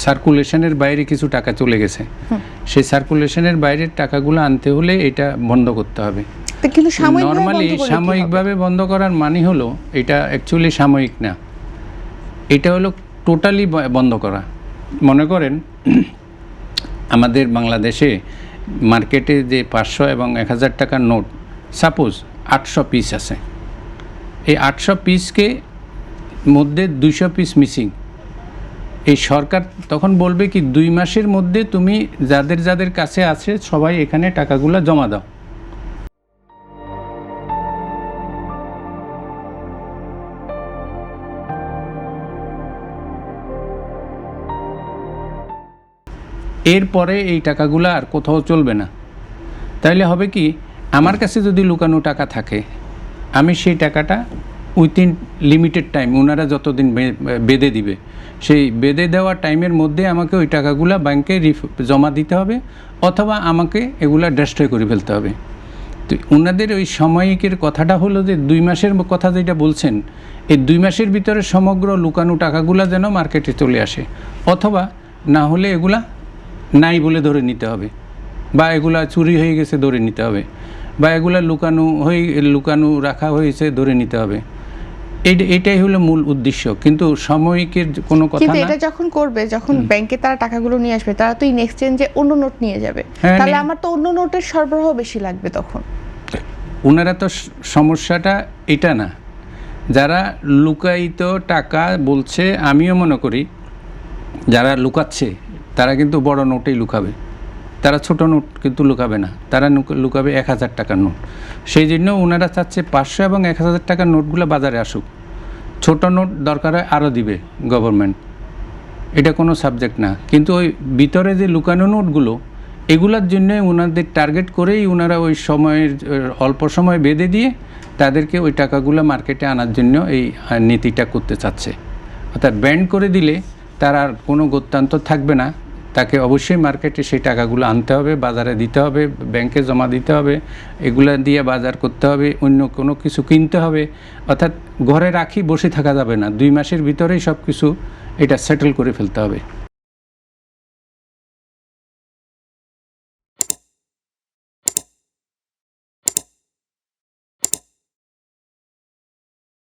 সার্কুলেশনের বাইরে কিছু টাকা চলে গেছে, সেই সার্কুলেশনের বাইরের টাকাগুলো আনতে হলে এটা বন্ধ করতে হবে। নর্মালি সাময়িকভাবে বন্ধ করার মানে হলো এটা অ্যাকচুয়ালি সাময়িক না, এটা হলো টোটালি বন্ধ করা। মনে করেন আমাদের বাংলাদেশে মার্কেটে যে 500 এবং 1000 টাকার নোট সাপোজ 800 পিস আছে, এই 800 পিসকে মধ্যে 200 পিস মিসিং। এই সরকার তখন বলবে কি 2 মাসের মধ্যে তুমি যাদের যাদের কাছে আছে সবাই এখানে টাকাগুলো জমা দাও। এরপরে এই টাকাগুলো আর কোথাও চলবে না। তাইলে হবে কি, আমার কাছে যদি লুকানো টাকা থাকে আমি সেই টাকাটা উইথিন লিমিটেড টাইম, ওনারা যতদিন বেঁধে দিবে সেই বেঁধে দেওয়া টাইমের মধ্যে আমাকে ওই টাকাগুলো ব্যাংকে জমা দিতে হবে, অথবা আমাকে এগুলা ডেস্ট্রয় করে ফেলতে হবে। তো ওনাদের ওই সাময়িকের কথাটা হলো যে 2 মাসের কথা যেটা বলছেন, এই 2 মাসের ভিতরে সমগ্র লুকানো টাকাগুলো যেন মার্কেটে চলে আসে, অথবা না হলে এগুলা নাই বলে ধরে নিতে হবে, বা এগুলা চুরি হয়ে গেছে ধরে নিতে হবে, বা এগুলা লুকানো রাখা হয়েছে ধরে নিতে হবে। এটাই হলো মূল উদ্দেশ্য, কিন্তু সাময়িকের কোনো কথা না। কিন্তু এটা যখন করবে, যখন ব্যাংকে তারা টাকাগুলো নিয়ে আসবে, তারা তো ইন এক্সচেঞ্জে অন্য নোট নিয়ে যাবে, তাহলে আমার তো অন্য নোটের সরবরাহ বেশি লাগবে তখন। ওনারা তো সমস্যাটা এটা না, যারা লুকায়িত টাকা বলছে, আমিও মনে করি যারা লুকাচ্ছে তারা কিন্তু বড় নোটেই লুকাবে, তারা ছোট নোট কিন্তু লুকাবে না, তারা লুকাবে 1000 টাকার নোট। সেই জন্য ওনারা চাচ্ছে 500 এবং 1000 টাকার নোটগুলো বাজারে আসুক, ছোট নোট দরকার হয় আরও দিবে গভর্নমেন্ট, এটা কোনো সাবজেক্ট না। কিন্তু ওই ভিতরে যে লুকানো নোটগুলো, এগুলোর জন্য ওনাদের টার্গেট করেই ওনারা ওই সময়ের অল্প সময় বেঁধে দিয়ে তাদেরকে ওই টাকাগুলো মার্কেটে আনার জন্য এই নীতিটা করতে চাচ্ছে। অর্থাৎ ব্যান্ড করে দিলে তার আর কোনো গত্যান্তর থাকবে না, তাকে অবশ্যই মার্কেটে সেই টাকাগুলো আনতে হবে, বাজারে দিতে হবে, ব্যাংকে জমা দিতে হবে, এগুলো দিয়ে বাজার করতে হবে, অন্য কোনো কিছু কিনতে হবে। অর্থাৎ ঘরে রাখি বসে থাকা যাবে না, 2 মাসের ভিতরেই সব কিছু এটা সেটেল করে ফেলতে হবে।